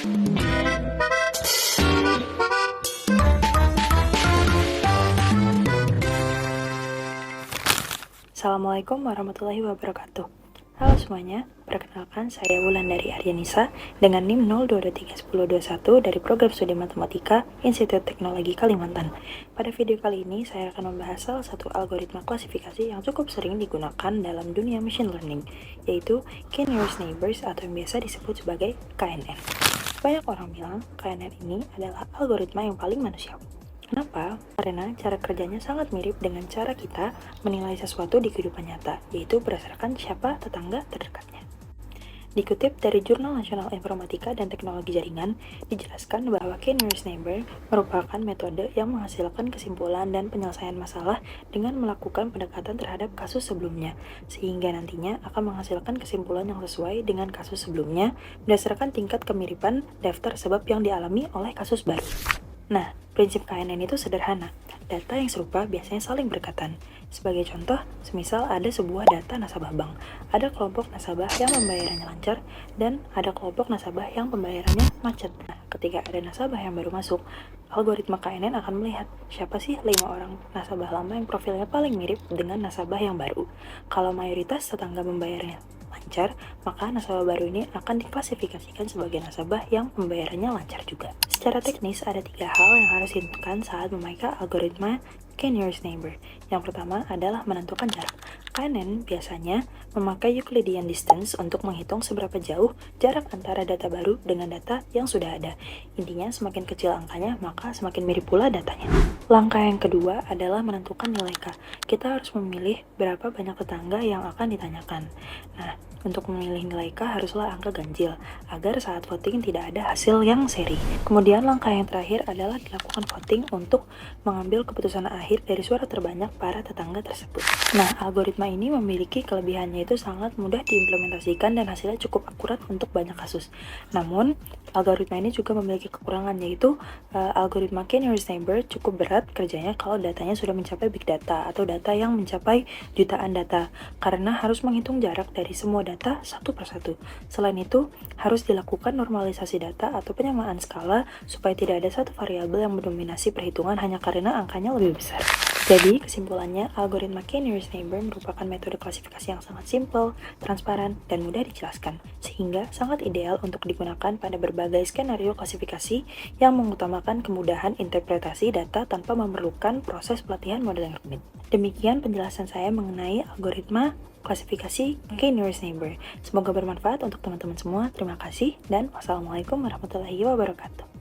Assalamualaikum warahmatullahi wabarakatuh. Halo semuanya, perkenalkan saya Wulandari Aryanisa dengan NIM 022311021 dari Program Studi Matematika Institut Teknologi Kalimantan. Pada video kali ini saya akan membahas salah satu algoritma klasifikasi yang cukup sering digunakan dalam dunia machine learning, yaitu K-nearest neighbors atau yang biasa disebut sebagai KNN. Banyak orang bilang KNN ini adalah algoritma yang paling manusiawi. Kenapa? Karena cara kerjanya sangat mirip dengan cara kita menilai sesuatu di kehidupan nyata, yaitu berdasarkan siapa tetangga terdekatnya. Dikutip dari Jurnal Nasional Informatika dan Teknologi Jaringan, dijelaskan bahwa K-nearest neighbor merupakan metode yang menghasilkan kesimpulan dan penyelesaian masalah dengan melakukan pendekatan terhadap kasus sebelumnya, sehingga nantinya akan menghasilkan kesimpulan yang sesuai dengan kasus sebelumnya berdasarkan tingkat kemiripan daftar sebab yang dialami oleh kasus baru. Nah, prinsip KNN itu sederhana. Data yang serupa biasanya saling berdekatan. Sebagai contoh, semisal ada sebuah data nasabah bank. Ada kelompok nasabah yang pembayarannya lancar dan ada kelompok nasabah yang pembayarannya macet. Nah, ketika ada nasabah yang baru masuk, algoritma KNN akan melihat siapa sih 5 orang nasabah lama yang profilnya paling mirip dengan nasabah yang baru. Kalau mayoritas tetangga membayarnya lancar, maka nasabah baru ini akan diklasifikasikan sebagai nasabah yang pembayarannya lancar juga. Secara teknis, ada 3 hal yang harus ditentukan saat memakai algoritma K-nearest neighbor. Yang pertama adalah menentukan jarak. KNN biasanya memakai Euclidean distance untuk menghitung seberapa jauh jarak antara data baru dengan data yang sudah ada. Intinya, semakin kecil angkanya, maka semakin mirip pula datanya. Langkah yang kedua adalah menentukan nilai K. Kita harus memilih berapa banyak tetangga yang akan ditanyakan. Nah, untuk memilih nilai K haruslah angka ganjil, agar saat voting tidak ada hasil yang seri. Kemudian langkah yang terakhir adalah dilakukan voting untuk mengambil keputusan akhir dari suara terbanyak para tetangga tersebut. Nah, algoritma ini memiliki kelebihannya itu sangat mudah diimplementasikan dan hasilnya cukup akurat untuk banyak kasus. Namun, algoritma ini juga memiliki kekurangan, yaitu algoritma K-nearest neighbor cukup berat kerjanya kalau datanya sudah mencapai big data atau data yang mencapai jutaan data, karena harus menghitung jarak dari semua data satu persatu. Selain itu, harus dilakukan normalisasi data atau penyamaan skala supaya tidak ada satu variabel yang mendominasi perhitungan hanya karena angkanya lebih besar. Jadi, kesimpulannya, algoritma K-nearest neighbor merupakan metode klasifikasi yang sangat simpel, transparan, dan mudah dijelaskan, sehingga sangat ideal untuk digunakan pada berbagai skenario klasifikasi yang mengutamakan kemudahan interpretasi data tanpa memerlukan proses pelatihan model yang rumit. Demikian penjelasan saya mengenai algoritma klasifikasi K-nearest neighbor. Semoga bermanfaat untuk teman-teman semua. Terima kasih, dan wassalamualaikum warahmatullahi wabarakatuh.